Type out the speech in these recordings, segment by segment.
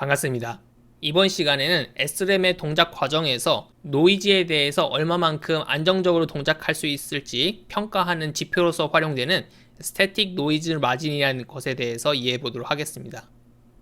반갑습니다. 이번 시간에는 SRAM의 동작 과정에서 노이즈에 대해서 얼마만큼 안정적으로 동작할 수 있을지 평가하는 지표로서 활용되는 스태틱 노이즈 마진이라는 것에 대해서 이해해 보도록 하겠습니다.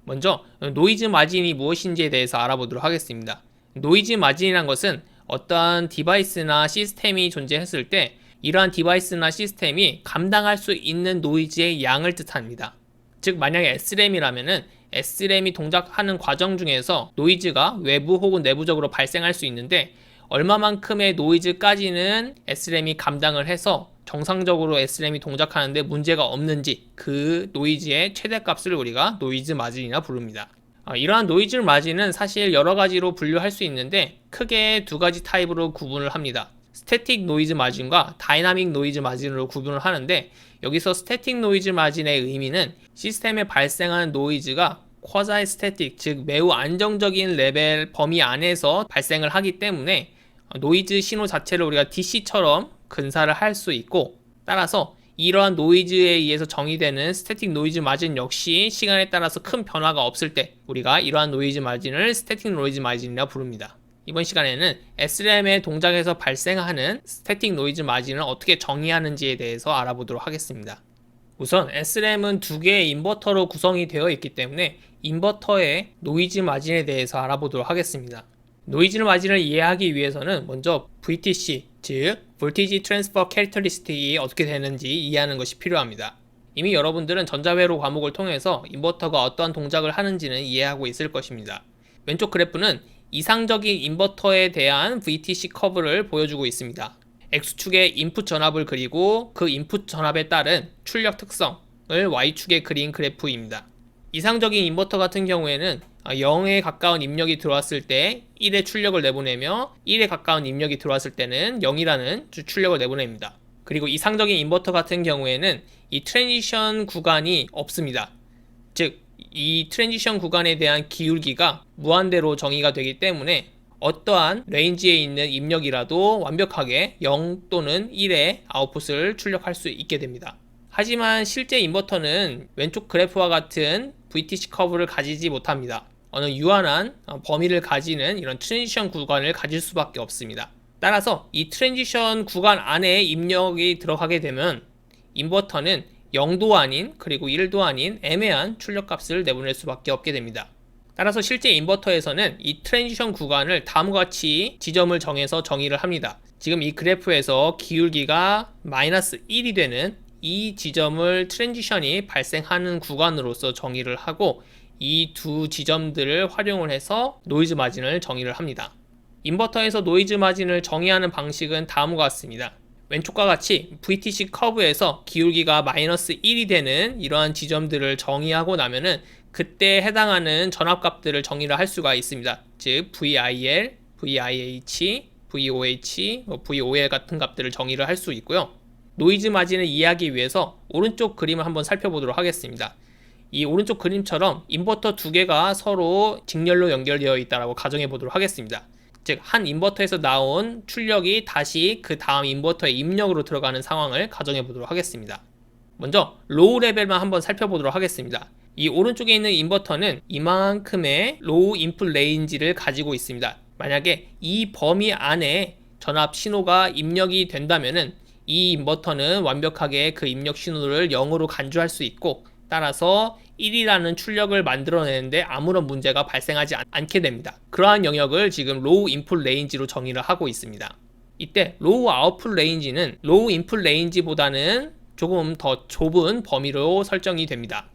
먼저 노이즈 마진이 무엇인지에 대해서 알아보도록 하겠습니다. 노이즈 마진이란 것은 어떠한 디바이스나 시스템이 존재했을 때 이러한 디바이스나 시스템이 감당할 수 있는 노이즈의 양을 뜻합니다. 즉 만약에 SRAM이라면은 SRAM이 동작하는 과정 중에서 노이즈가 외부 혹은 내부적으로 발생할 수 있는데 얼마만큼의 노이즈까지는 SRAM이 감당을 해서 정상적으로 SRAM이 동작하는데 문제가 없는지 그 노이즈의 최대값을 우리가 노이즈 마진이라 부릅니다. 이러한 노이즈 마진은 사실 여러 가지로 분류할 수 있는데 크게 두 가지 타입으로 구분을 합니다. 스태틱 노이즈 마진과 다이나믹 노이즈 마진으로 구분을 하는데 여기서 스태틱 노이즈 마진의 의미는 시스템에 발생하는 노이즈가 쿼자이 스태틱, 즉 매우 안정적인 레벨 범위 안에서 발생을 하기 때문에 노이즈 신호 자체를 우리가 DC처럼 근사를 할 수 있고, 따라서 이러한 노이즈에 의해서 정의되는 스태틱 노이즈 마진 역시 시간에 따라서 큰 변화가 없을 때 우리가 이러한 노이즈 마진을 스태틱 노이즈 마진이라 부릅니다. 이번 시간에는 SRAM의 동작에서 발생하는 스태틱 노이즈 마진을 어떻게 정의하는지에 대해서 알아보도록 하겠습니다. 우선 SRAM은 두 개의 인버터로 구성이 되어 있기 때문에 인버터의 노이즈 마진에 대해서 알아보도록 하겠습니다. 노이즈 마진을 이해하기 위해서는 먼저 VTC, 즉 Voltage Transfer Characteristic이 어떻게 되는지 이해하는 것이 필요합니다. 이미 여러분들은 전자회로 과목을 통해서 인버터가 어떠한 동작을 하는지는 이해하고 있을 것입니다. 왼쪽 그래프는 이상적인 인버터에 대한 VTC 커브를 보여주고 있습니다. X축에 인풋 전압을 그리고 그 인풋 전압에 따른 출력 특성을 Y축에 그린 그래프입니다. 이상적인 인버터 같은 경우에는 0에 가까운 입력이 들어왔을 때 1의 출력을 내보내며 1에 가까운 입력이 들어왔을 때는 0이라는 출력을 내보냅니다. 그리고 이상적인 인버터 같은 경우에는 이 트랜지션 구간이 없습니다. 즉 이 트랜지션 구간에 대한 기울기가 무한대로 정의가 되기 때문에 어떠한 레인지에 있는 입력이라도 완벽하게 0 또는 1의 아웃풋을 출력할 수 있게 됩니다. 하지만 실제 인버터는 왼쪽 그래프와 같은 VTC 커브를 가지지 못합니다. 어느 유한한 범위를 가지는 이런 트랜지션 구간을 가질 수밖에 없습니다. 따라서 이 트랜지션 구간 안에 입력이 들어가게 되면 인버터는 0도 아닌 그리고 1도 아닌 애매한 출력값을 내보낼 수밖에 없게 됩니다. 따라서 실제 인버터에서는 이 트랜지션 구간을 다음과 같이 지점을 정해서 정의를 합니다. 지금 이 그래프에서 기울기가 마이너스 1이 되는 이 지점을 트랜지션이 발생하는 구간으로서 정의를 하고 이 두 지점들을 활용을 해서 노이즈 마진을 정의를 합니다. 인버터에서 노이즈 마진을 정의하는 방식은 다음과 같습니다. 왼쪽과 같이 VTC 커브에서 기울기가 마이너스 1이 되는 이러한 지점들을 정의하고 나면은 그때 해당하는 전압값들을 정의를 할 수가 있습니다. 즉 VIL, VIH, VOH, VOL 같은 값들을 정의를 할 수 있고요. 노이즈 마진을 이해하기 위해서 오른쪽 그림을 한번 살펴보도록 하겠습니다. 이 오른쪽 그림처럼 인버터 두 개가 서로 직렬로 연결되어 있다고 가정해 보도록 하겠습니다. 즉 한 인버터에서 나온 출력이 다시 그 다음 인버터의 입력으로 들어가는 상황을 가정해 보도록 하겠습니다. 먼저 로우 레벨만 한번 살펴보도록 하겠습니다. 이 오른쪽에 있는 인버터는 이만큼의 로우 인풋 레인지를 가지고 있습니다. 만약에 이 범위 안에 전압 신호가 입력이 된다면은 이 인버터는 완벽하게 그 입력 신호를 0으로 간주할 수 있고, 따라서 1이라는 출력을 만들어내는데 아무런 문제가 발생하지 않게 됩니다. 그러한 영역을 지금 로우 인풋 레인지로 정의를 하고 있습니다. 이때 로우 아웃풋 레인지는 로우 인풋 레인지보다는 조금 더 좁은 범위로 설정이 됩니다.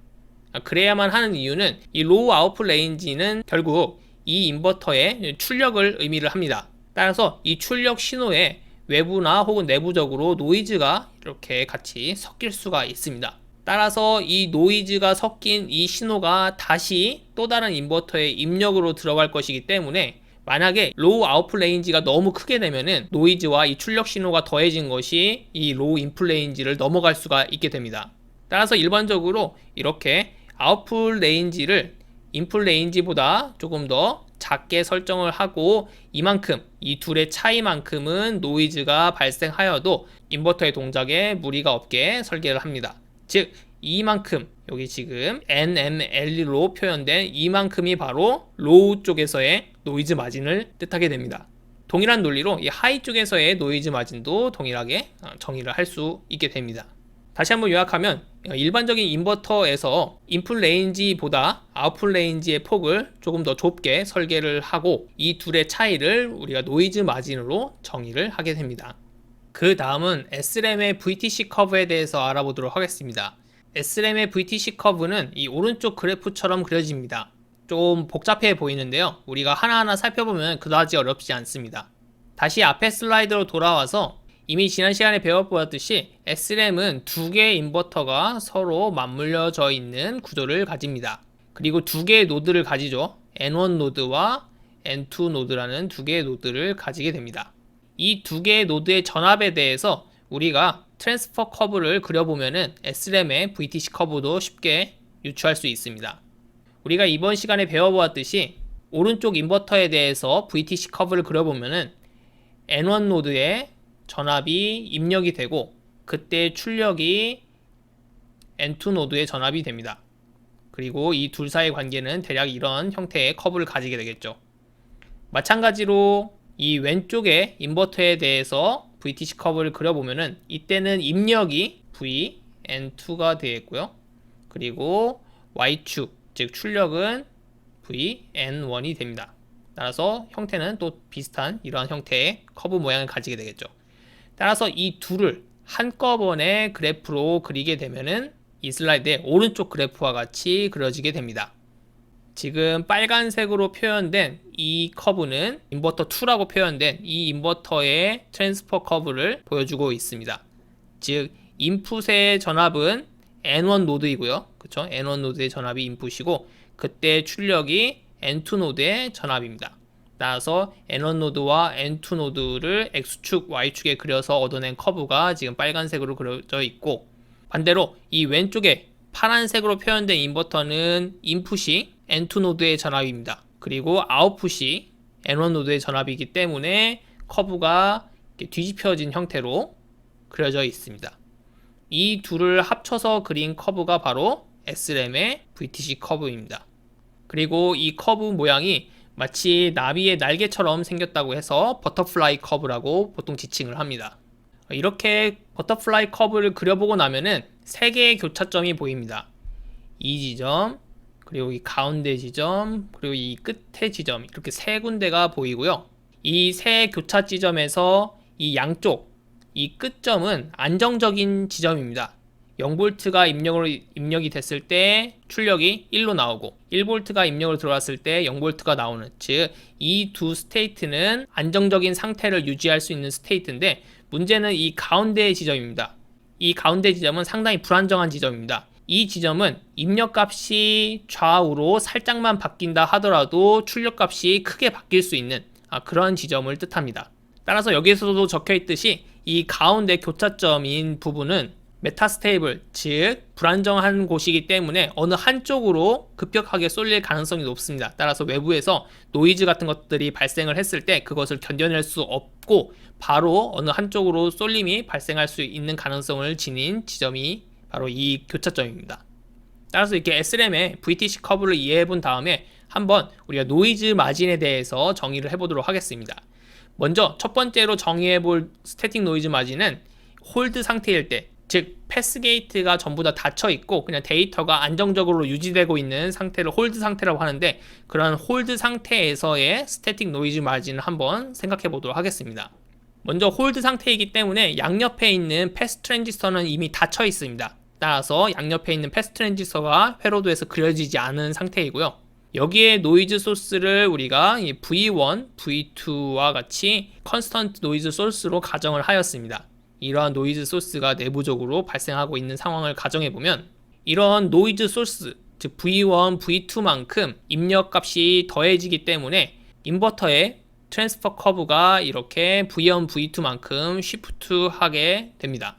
그래야만 하는 이유는 이 로우 아웃풋 레인지는 결국 이 인버터의 출력을 의미를 합니다. 따라서 이 출력 신호에 외부나 혹은 내부적으로 노이즈가 이렇게 같이 섞일 수가 있습니다. 따라서 이 노이즈가 섞인 이 신호가 다시 또 다른 인버터의 입력으로 들어갈 것이기 때문에 만약에 로우 아웃풋 레인지가 너무 크게 되면은 노이즈와 이 출력 신호가 더해진 것이 이 로우 인풋 레인지를 넘어갈 수가 있게 됩니다. 따라서 일반적으로 이렇게 아웃풋 레인지를 인풋 레인지보다 조금 더 작게 설정을 하고 이만큼, 이 둘의 차이만큼은 노이즈가 발생하여도 인버터의 동작에 무리가 없게 설계를 합니다. 즉 이만큼 여기 지금 NML로 표현된 이만큼이 바로 로우 쪽에서의 노이즈 마진을 뜻하게 됩니다. 동일한 논리로 이 하이 쪽에서의 노이즈 마진도 동일하게 정의를 할 수 있게 됩니다. 다시 한번 요약하면 일반적인 인버터에서 인풋 레인지보다 아웃풋 레인지의 폭을 조금 더 좁게 설계를 하고 이 둘의 차이를 우리가 노이즈 마진으로 정의를 하게 됩니다. 그 다음은 SRAM의 VTC 커브에 대해서 알아보도록 하겠습니다. SRAM의 VTC 커브는 이 오른쪽 그래프처럼 그려집니다. 좀 복잡해 보이는데요. 우리가 하나하나 살펴보면 그다지 어렵지 않습니다. 다시 앞에 슬라이드로 돌아와서 이미 지난 시간에 배워보았듯이 SRAM은 두 개의 인버터가 서로 맞물려져 있는 구조를 가집니다. 그리고 두 개의 노드를 가지죠. N1 노드와 N2 노드라는 두 개의 노드를 가지게 됩니다. 이 두 개의 노드의 전압에 대해서 우리가 트랜스퍼 커브를 그려보면은 SRAM의 VTC 커브도 쉽게 유추할 수 있습니다. 우리가 이번 시간에 배워보았듯이 오른쪽 인버터에 대해서 VTC 커브를 그려보면은 N1 노드에 전압이 입력이 되고 그때 출력이 N2 노드의 전압이 됩니다. 그리고 이 둘 사이의 관계는 대략 이런 형태의 커브를 가지게 되겠죠. 마찬가지로 이 왼쪽의 인버터에 대해서 VTC 커브를 그려보면은 이때는 입력이 V, N2가 되겠고요. 그리고 Y축, 즉 출력은 V, N1이 됩니다. 따라서 형태는 또 비슷한 이러한 형태의 커브 모양을 가지게 되겠죠. 따라서 이 둘을 한꺼번에 그래프로 그리게 되면은 이 슬라이드의 오른쪽 그래프와 같이 그려지게 됩니다. 지금 빨간색으로 표현된 이 커브는 인버터 2라고 표현된 이 인버터의 트랜스퍼 커브를 보여주고 있습니다. 즉 인풋의 전압은 N1 노드이고요. 그쵸? N1 노드의 전압이 인풋이고 그때 출력이 N2 노드의 전압입니다. 따라서 N1 노드와 N2 노드를 X축, Y축에 그려서 얻어낸 커브가 지금 빨간색으로 그려져 있고 반대로 이 왼쪽에 파란색으로 표현된 인버터는 인풋이 N2 노드의 전압입니다. 그리고 아웃풋이 N1 노드의 전압이기 때문에 커브가 뒤집혀진 형태로 그려져 있습니다. 이 둘을 합쳐서 그린 커브가 바로 SRAM의 VTC 커브입니다. 그리고 이 커브 모양이 마치 나비의 날개처럼 생겼다고 해서 버터플라이 커브라고 보통 지칭을 합니다. 이렇게 버터플라이 커브를 그려보고 나면은 세 개의 교차점이 보입니다. 이 지점, 그리고 이 가운데 지점, 그리고 이 끝의 지점, 이렇게 세 군데가 보이고요. 이 세 교차 지점에서 이 양쪽, 이 끝점은 안정적인 지점입니다. 0V가 입력이 됐을 때 출력이 1로 나오고 1V가 입력을 들어왔을 때 0V가 나오는, 즉 이 두 스테이트는 안정적인 상태를 유지할 수 있는 스테이트인데 문제는 이 가운데의 지점입니다. 이 가운데 지점은 상당히 불안정한 지점입니다. 이 지점은 입력값이 좌우로 살짝만 바뀐다 하더라도 출력값이 크게 바뀔 수 있는 그런 지점을 뜻합니다. 따라서 여기에서도 적혀있듯이 이 가운데 교차점인 부분은 메타스테이블, 즉 불안정한 곳이기 때문에 어느 한쪽으로 급격하게 쏠릴 가능성이 높습니다. 따라서 외부에서 노이즈 같은 것들이 발생을 했을 때 그것을 견뎌낼 수 없고 바로 어느 한쪽으로 쏠림이 발생할 수 있는 가능성을 지닌 지점이 바로 이 교차점입니다. 따라서 이렇게 SRAM의 VTC 커브를 이해해 본 다음에 한번 우리가 노이즈 마진에 대해서 정의를 해보도록 하겠습니다. 먼저 첫 번째로 정의해 볼 스태틱 노이즈 마진은 홀드 상태일 때, 즉 패스 게이트가 전부 다 닫혀 있고 그냥 데이터가 안정적으로 유지되고 있는 상태를 홀드 상태라고 하는데, 그런 홀드 상태에서의 스태틱 노이즈 마진을 한번 생각해 보도록 하겠습니다. 먼저 홀드 상태이기 때문에 양옆에 있는 패스 트랜지스터는 이미 닫혀 있습니다. 따라서 양옆에 있는 패스 트랜지스터가 회로도에서 그려지지 않은 상태이고요. 여기에 노이즈 소스를 우리가 V1, V2와 같이 컨스턴트 노이즈 소스로 가정을 하였습니다. 이러한 노이즈 소스가 내부적으로 발생하고 있는 상황을 가정해보면 이러한 노이즈 소스, 즉 V1, V2만큼 입력값이 더해지기 때문에 인버터의 트랜스퍼 커브가 이렇게 V1, V2만큼 쉬프트하게 됩니다.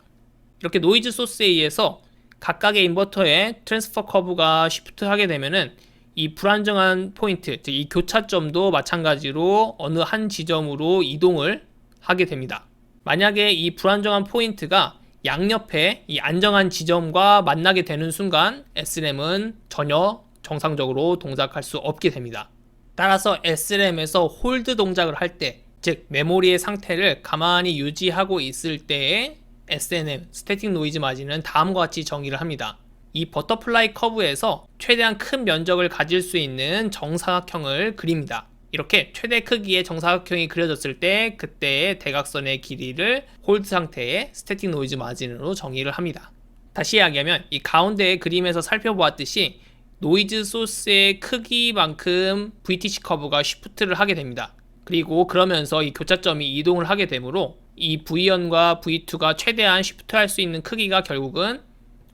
이렇게 노이즈 소스에 의해서 각각의 인버터의 트랜스퍼 커브가 쉬프트하게 되면은 이 불안정한 포인트, 즉 이 교차점도 마찬가지로 어느 한 지점으로 이동을 하게 됩니다. 만약에 이 불안정한 포인트가 양옆에 이 안정한 지점과 만나게 되는 순간 SRAM은 전혀 정상적으로 동작할 수 없게 됩니다. 따라서 SRAM에서 홀드 동작을 할 때, 즉 메모리의 상태를 가만히 유지하고 있을 때의 SNM, 스태틱 노이즈 마진은 다음과 같이 정의를 합니다. 이 버터플라이 커브에서 최대한 큰 면적을 가질 수 있는 정사각형을 그립니다. 이렇게 최대 크기의 정사각형이 그려졌을 때 그때의 대각선의 길이를 홀드 상태의 스태틱 노이즈 마진으로 정의를 합니다. 다시 이야기하면 이 가운데의 그림에서 살펴보았듯이 노이즈 소스의 크기만큼 VTC 커브가 쉬프트를 하게 됩니다. 그리고 그러면서 이 교차점이 이동을 하게 되므로 이 V1과 V2가 최대한 쉬프트할 수 있는 크기가 결국은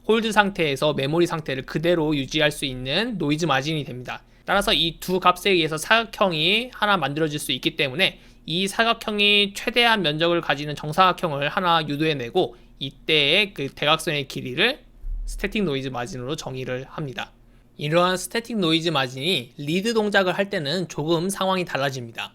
홀드 상태에서 메모리 상태를 그대로 유지할 수 있는 노이즈 마진이 됩니다. 따라서 이 두 값에 의해서 사각형이 하나 만들어질 수 있기 때문에 이 사각형이 최대한 면적을 가지는 정사각형을 하나 유도해내고 이때의 그 대각선의 길이를 스태틱 노이즈 마진으로 정의를 합니다. 이러한 스태틱 노이즈 마진이 리드 동작을 할 때는 조금 상황이 달라집니다.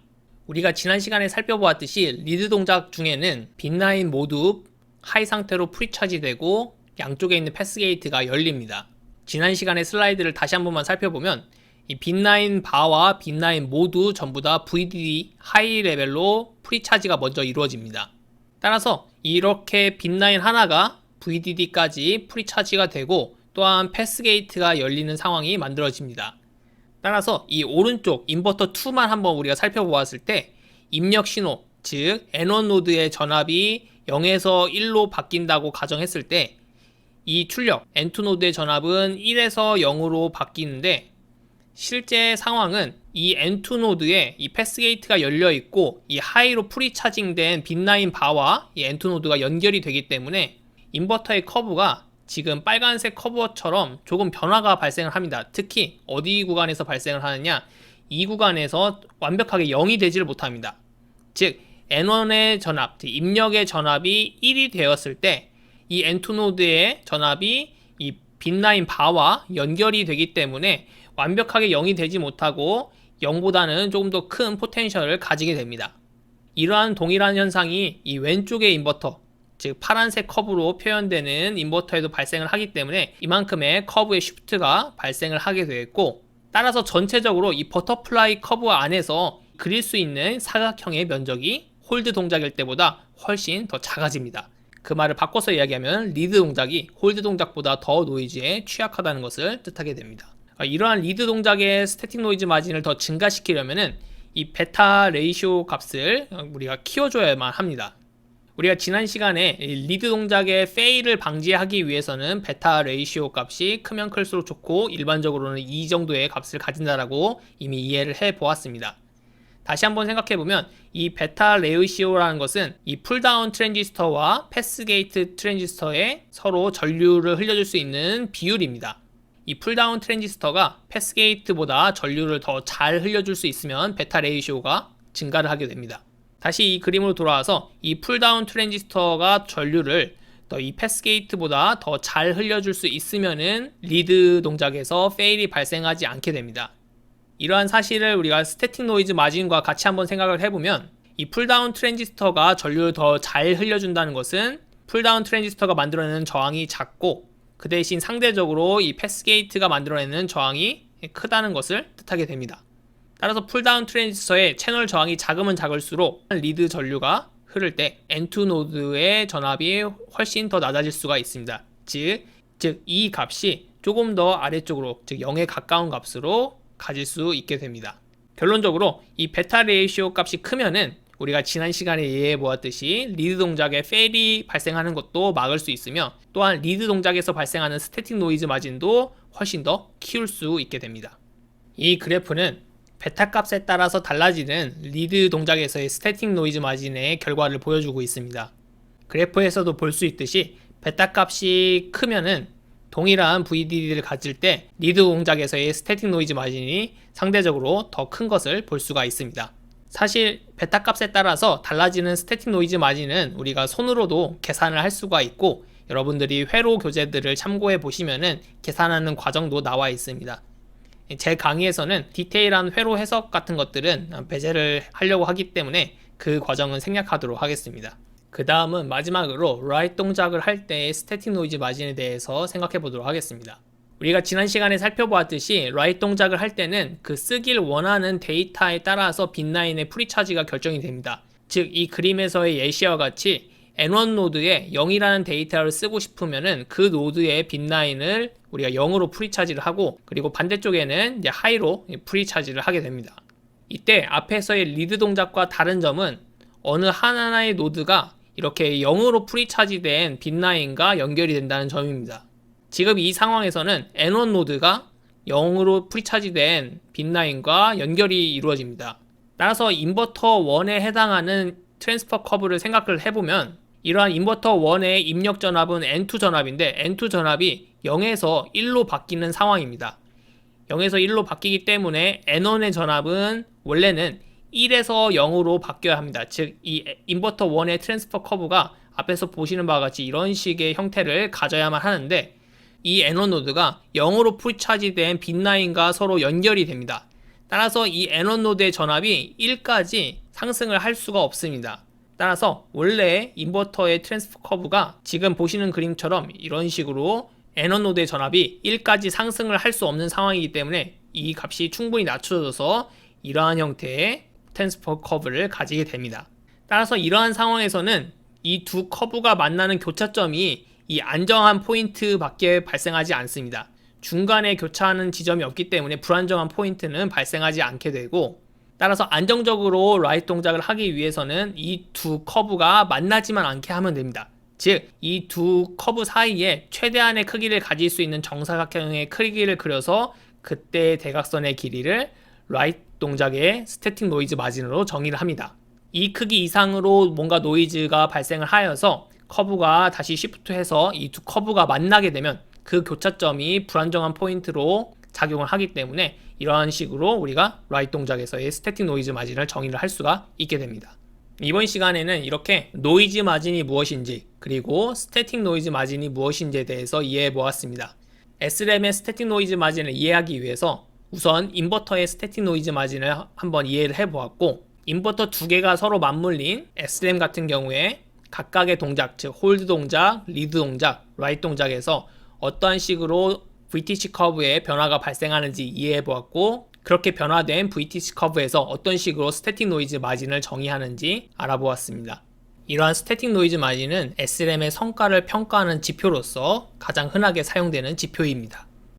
우리가 지난 시간에 살펴보았듯이 리드 동작 중에는 빈라인 모두 하이 상태로 프리차지 되고 양쪽에 있는 패스 게이트가 열립니다. 지난 시간에 슬라이드를 다시 한번만 살펴보면 이 빈라인 바와 빈라인 모두 전부 다 VDD 하이 레벨로 프리차지가 먼저 이루어집니다. 따라서 이렇게 빈라인 하나가 VDD까지 프리차지가 되고 또한 패스 게이트가 열리는 상황이 만들어집니다. 따라서 이 오른쪽 인버터 2만 한번 우리가 살펴보았을 때 입력 신호, 즉 N1 노드의 전압이 0에서 1로 바뀐다고 가정했을 때 이 출력 N2 노드의 전압은 1에서 0으로 바뀌는데 실제 상황은 이 N2 노드에 이 패스 게이트가 열려 있고 이 하이로 프리차징된 빈라인 바와 이 N2 노드가 연결이 되기 때문에 인버터의 커브가 지금 빨간색 커브처럼 조금 변화가 발생을 합니다. 특히 어디 구간에서 발생을 하느냐, 이 구간에서 완벽하게 0이 되지를 못합니다. 즉 N1의 전압, 입력의 전압이 1이 되었을 때 이 N2 노드의 전압이 이 빈라인 바와 연결이 되기 때문에 완벽하게 0이 되지 못하고 0보다는 조금 더 큰 포텐셜을 가지게 됩니다. 이러한 동일한 현상이 이 왼쪽의 인버터, 즉 파란색 커브로 표현되는 인버터에도 발생을 하기 때문에 이만큼의 커브의 쉬프트가 발생을 하게 되었고, 따라서 전체적으로 이 버터플라이 커브 안에서 그릴 수 있는 사각형의 면적이 홀드 동작일 때보다 훨씬 더 작아집니다. 그 말을 바꿔서 이야기하면 리드 동작이 홀드 동작보다 더 노이즈에 취약하다는 것을 뜻하게 됩니다. 이러한 리드 동작의 스태틱 노이즈 마진을 더 증가시키려면 이 베타 레이시오 값을 우리가 키워줘야만 합니다. 우리가 지난 시간에 리드 동작의 페일을 방지하기 위해서는 베타 레이시오 값이 크면 클수록 좋고 일반적으로는 이 정도의 값을 가진다라고 이미 이해를 해 보았습니다. 다시 한번 생각해보면 이 베타 레이시오라는 것은 이 풀다운 트랜지스터와 패스게이트 트랜지스터에 서로 전류를 흘려줄 수 있는 비율입니다. 이 풀다운 트랜지스터가 패스게이트보다 전류를 더 잘 흘려줄 수 있으면 베타 레이시오가 증가를 하게 됩니다. 다시 이 그림으로 돌아와서 이 풀다운 트랜지스터가 전류를 이 패스게이트보다 더 잘 흘려줄 수 있으면은 리드 동작에서 페일이 발생하지 않게 됩니다. 이러한 사실을 우리가 스태틱 노이즈 마진과 같이 한번 생각을 해보면 이 풀다운 트랜지스터가 전류를 더 잘 흘려준다는 것은 풀다운 트랜지스터가 만들어내는 저항이 작고 그 대신 상대적으로 이 패스게이트가 만들어내는 저항이 크다는 것을 뜻하게 됩니다. 따라서 풀다운 트랜지스터의 채널 저항이 작으면 작을수록 리드 전류가 흐를 때 N2 노드의 전압이 훨씬 더 낮아질 수가 있습니다. 즉 이 값이 조금 더 아래쪽으로, 즉 0에 가까운 값으로 가질 수 있게 됩니다. 결론적으로 이 베타 레이시오 값이 크면은 우리가 지난 시간에 이해해 보았듯이 리드 동작에 페일이 발생하는 것도 막을 수 있으며 또한 리드 동작에서 발생하는 스태틱 노이즈 마진도 훨씬 더 키울 수 있게 됩니다. 이 그래프는 베타 값에 따라서 달라지는 리드 동작에서의 스태틱 노이즈 마진의 결과를 보여주고 있습니다. 그래프에서도 볼 수 있듯이 베타 값이 크면은 동일한 VDD를 가질 때 리드 동작에서의 스태틱 노이즈 마진이 상대적으로 더 큰 것을 볼 수가 있습니다. 사실 베타 값에 따라서 달라지는 스태틱 노이즈 마진은 우리가 손으로도 계산을 할 수가 있고 여러분들이 회로 교재들을 참고해 보시면은 계산하는 과정도 나와 있습니다. 제 강의에서는 디테일한 회로 해석 같은 것들은 배제를 하려고 하기 때문에 그 과정은 생략하도록 하겠습니다. 그 다음은 마지막으로 write 동작을 할 때의 스태틱 노이즈 마진에 대해서 생각해 보도록 하겠습니다. 우리가 지난 시간에 살펴보았듯이 write 동작을 할 때는 그 쓰길 원하는 데이터에 따라서 빗라인의 프리차지가 결정이 됩니다. 즉, 이 그림에서의 예시와 같이 N1 노드에 0이라는 데이터를 쓰고 싶으면은 그 노드의 빗라인을 우리가 0으로 프리차지를 하고, 그리고 반대쪽에는 이제 하이로 프리차지를 하게 됩니다. 이때 앞에서의 리드 동작과 다른 점은 어느 하나의 노드가 이렇게 0으로 프리차지된 빗라인과 연결이 된다는 점입니다. 지금 이 상황에서는 N1 노드가 0으로 프리차지된 빗라인과 연결이 이루어집니다. 따라서 인버터 1에 해당하는 트랜스퍼 커브를 생각을 해보면 이러한 인버터 1의 입력 전압은 N2 전압인데 N2 전압이 0에서 1로 바뀌는 상황입니다. 0에서 1로 바뀌기 때문에 N1의 전압은 원래는 1에서 0으로 바뀌어야 합니다. 즉, 이 인버터 1의 트랜스퍼 커브가 앞에서 보시는 바와 같이 이런 식의 형태를 가져야만 하는데, 이 N1 노드가 0으로 프리차지된 빗라인과 서로 연결이 됩니다. 따라서 이 N1 노드의 전압이 1까지 상승을 할 수가 없습니다. 따라서 원래 인버터의 트랜스퍼 커브가 지금 보시는 그림처럼 이런 식으로 N1 노드의 전압이 1까지 상승을 할 수 없는 상황이기 때문에 이 값이 충분히 낮춰져서 이러한 형태의 트랜스퍼 커브를 가지게 됩니다. 따라서 이러한 상황에서는 이 두 커브가 만나는 교차점이 이 안정한 포인트밖에 발생하지 않습니다. 중간에 교차하는 지점이 없기 때문에 불안정한 포인트는 발생하지 않게 되고, 따라서 안정적으로 write 동작을 하기 위해서는 이 두 커브가 만나지만 않게 하면 됩니다. 즉, 이 두 커브 사이에 최대한의 크기를 가질 수 있는 정사각형의 크기를 그려서 그때의 대각선의 길이를 write 동작의 스태틱 노이즈 마진으로 정의를 합니다. 이 크기 이상으로 뭔가 노이즈가 발생을 하여서 커브가 다시 시프트해서 이 두 커브가 만나게 되면 그 교차점이 불안정한 포인트로 작용을 하기 때문에 이러한 식으로 우리가 write 동작에서의 스태틱 노이즈 마진을 정의를 할 수가 있게 됩니다. 이번 시간에는 이렇게 노이즈 마진이 무엇인지, 그리고 스태틱 노이즈 마진이 무엇인지에 대해서 이해해 보았습니다. SRAM의 스태틱 노이즈 마진을 이해하기 위해서 우선 인버터의 스태틱 노이즈 마진을 한번 이해를 해 보았고, 인버터 두 개가 서로 맞물린 SRAM 같은 경우에 각각의 동작, 즉 홀드 동작, 리드 동작, write 동작에서 어떠한 식으로 VTC 커브에 변화가 발생하는지 이해해 보았고, 그렇게 변화된 VTC 커브에서 어떤 식으로 스태틱 노이즈 마진을 정의하는지 알아보았습니다. 이러한 스태틱 노이즈 마진은 SRAM의 성과를 평가하는 지표로서 가장 흔하게 사용되는 지표입니다.